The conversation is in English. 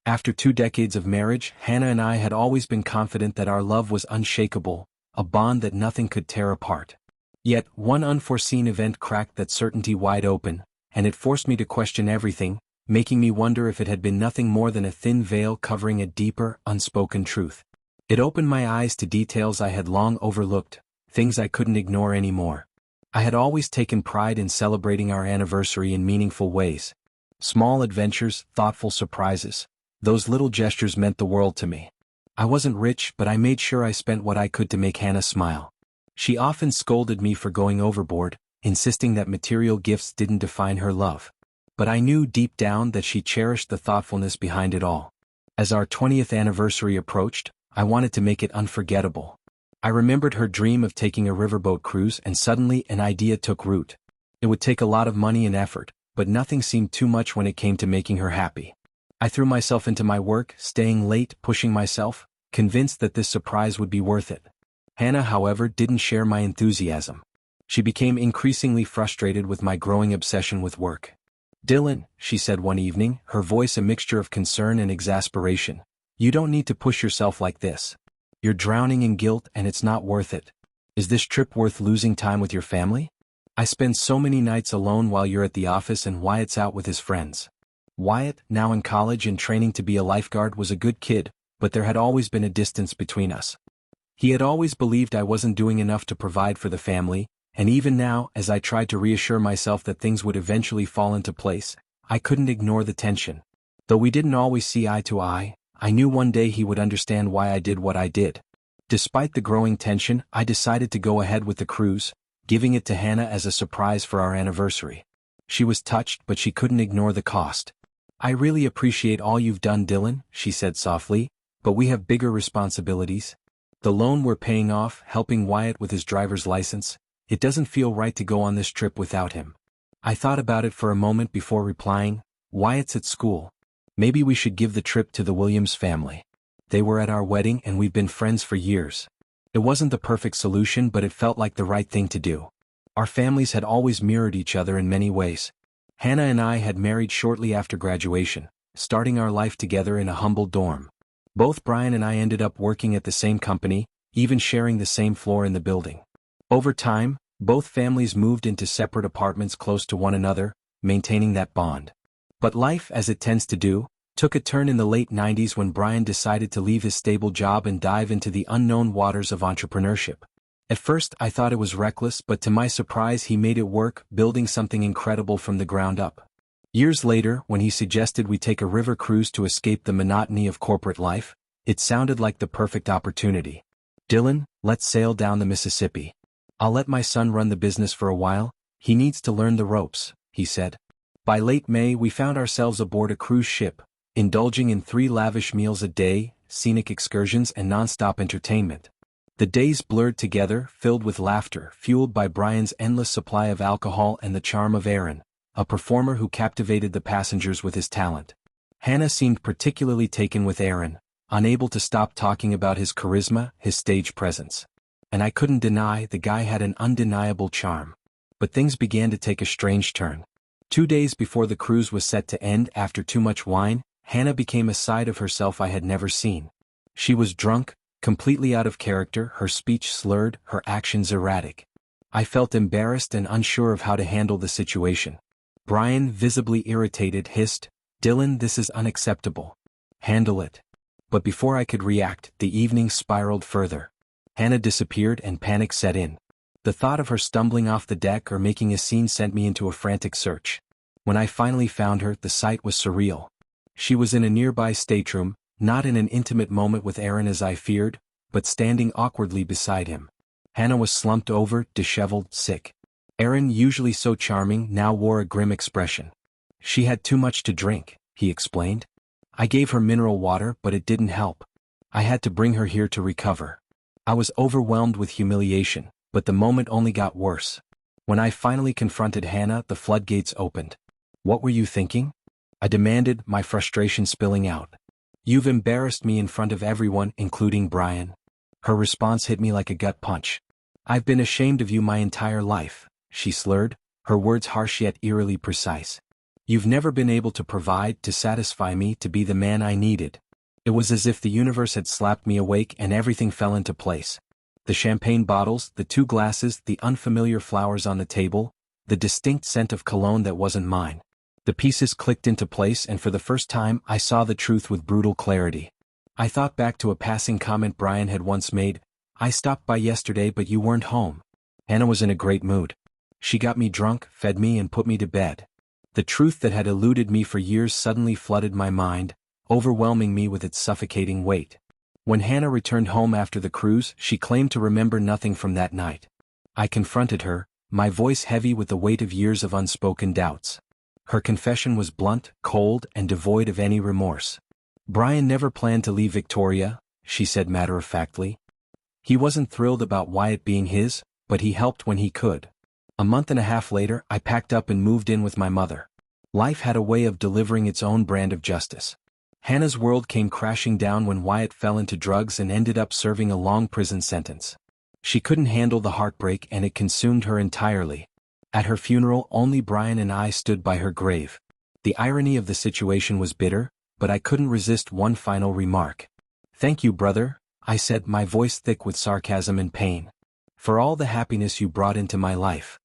After 2 decades of marriage, Hannah and I had always been confident that our love was unshakable, a bond that nothing could tear apart. Yet, one unforeseen event cracked that certainty wide open, and it forced me to question everything, making me wonder if it had been nothing more than a thin veil covering a deeper, unspoken truth. It opened my eyes to details I had long overlooked, things I couldn't ignore anymore. I had always taken pride in celebrating our anniversary in meaningful ways. Small adventures, thoughtful surprises. Those little gestures meant the world to me. I wasn't rich, but I made sure I spent what I could to make Hannah smile. She often scolded me for going overboard, insisting that material gifts didn't define her love. But I knew deep down that she cherished the thoughtfulness behind it all. As our 20th anniversary approached, I wanted to make it unforgettable. I remembered her dream of taking a riverboat cruise, and suddenly an idea took root. It would take a lot of money and effort, but nothing seemed too much when it came to making her happy. I threw myself into my work, staying late, pushing myself, convinced that this surprise would be worth it. Hannah, however, didn't share my enthusiasm. She became increasingly frustrated with my growing obsession with work. "Dylan," she said one evening, her voice a mixture of concern and exasperation, "you don't need to push yourself like this. You're drowning in guilt and it's not worth it. Is this trip worth losing time with your family? I spend so many nights alone while you're at the office and Wyatt's out with his friends." Wyatt, now in college and training to be a lifeguard, was a good kid, but there had always been a distance between us. He had always believed I wasn't doing enough to provide for the family, and even now, as I tried to reassure myself that things would eventually fall into place, I couldn't ignore the tension. Though we didn't always see eye to eye, I knew one day he would understand why I did what I did. Despite the growing tension, I decided to go ahead with the cruise, giving it to Hannah as a surprise for our anniversary. She was touched, but she couldn't ignore the cost. "I really appreciate all you've done, Dylan," she said softly, "but we have bigger responsibilities. The loan we're paying off, helping Wyatt with his driver's license. It doesn't feel right to go on this trip without him." I thought about it for a moment before replying, "Wyatt's at school. Maybe we should give the trip to the Williams family. They were at our wedding and we've been friends for years." It wasn't the perfect solution, but it felt like the right thing to do. Our families had always mirrored each other in many ways. Hannah and I had married shortly after graduation, starting our life together in a humble dorm. Both Brian and I ended up working at the same company, even sharing the same floor in the building. Over time, both families moved into separate apartments close to one another, maintaining that bond. But life, as it tends to do, took a turn in the late 90s when Brian decided to leave his stable job and dive into the unknown waters of entrepreneurship. At first I thought it was reckless, but to my surprise he made it work, building something incredible from the ground up. Years later, when he suggested we take a river cruise to escape the monotony of corporate life, it sounded like the perfect opportunity. "Dylan, let's sail down the Mississippi. I'll let my son run the business for a while, he needs to learn the ropes," he said. By late May we found ourselves aboard a cruise ship, indulging in 3 lavish meals a day, scenic excursions and non-stop entertainment. The days blurred together, filled with laughter, fueled by Brian's endless supply of alcohol and the charm of Aaron, a performer who captivated the passengers with his talent. Hannah seemed particularly taken with Aaron, unable to stop talking about his charisma, his stage presence. And I couldn't deny the guy had an undeniable charm. But things began to take a strange turn. 2 days before the cruise was set to end, after too much wine, Hannah became a side of herself I had never seen. She was drunk, completely out of character, her speech slurred, her actions erratic. I felt embarrassed and unsure of how to handle the situation. Brian, visibly irritated, hissed, "Dylan, this is unacceptable. Handle it." But before I could react, the evening spiraled further. Hannah disappeared and panic set in. The thought of her stumbling off the deck or making a scene sent me into a frantic search. When I finally found her, the sight was surreal. She was in a nearby stateroom, not in an intimate moment with Aaron as I feared, but standing awkwardly beside him. Hannah was slumped over, disheveled, sick. Aaron, usually so charming, now wore a grim expression. "She had too much to drink," he explained. "I gave her mineral water, but it didn't help. I had to bring her here to recover." I was overwhelmed with humiliation, but the moment only got worse. When I finally confronted Hannah, the floodgates opened. "What were you thinking?" I demanded, my frustration spilling out. "You've embarrassed me in front of everyone, including Brian." Her response hit me like a gut punch. "I've been ashamed of you my entire life," she slurred, her words harsh yet eerily precise. You've never been able to provide, to satisfy me, to be the man I needed. It was as if the universe had slapped me awake and everything fell into place. The champagne bottles, the 2 glasses, the unfamiliar flowers on the table, the distinct scent of cologne that wasn't mine. The pieces clicked into place, and for the first time I saw the truth with brutal clarity. I thought back to a passing comment Brian had once made. I stopped by yesterday but you weren't home. Hannah was in a great mood. She got me drunk, fed me and put me to bed. The truth that had eluded me for years suddenly flooded my mind, overwhelming me with its suffocating weight. When Hannah returned home after the cruise, she claimed to remember nothing from that night. I confronted her, my voice heavy with the weight of years of unspoken doubts. Her confession was blunt, cold, and devoid of any remorse. Brian never planned to leave Victoria, she said matter-of-factly. He wasn't thrilled about Wyatt being his, but he helped when he could. A month and a half later, I packed up and moved in with my mother. Life had a way of delivering its own brand of justice. Hannah's world came crashing down when Wyatt fell into drugs and ended up serving a long prison sentence. She couldn't handle the heartbreak and it consumed her entirely. At her funeral, only Brian and I stood by her grave. The irony of the situation was bitter, but I couldn't resist one final remark. "Thank you, brother," I said, my voice thick with sarcasm and pain. "For all the happiness you brought into my life."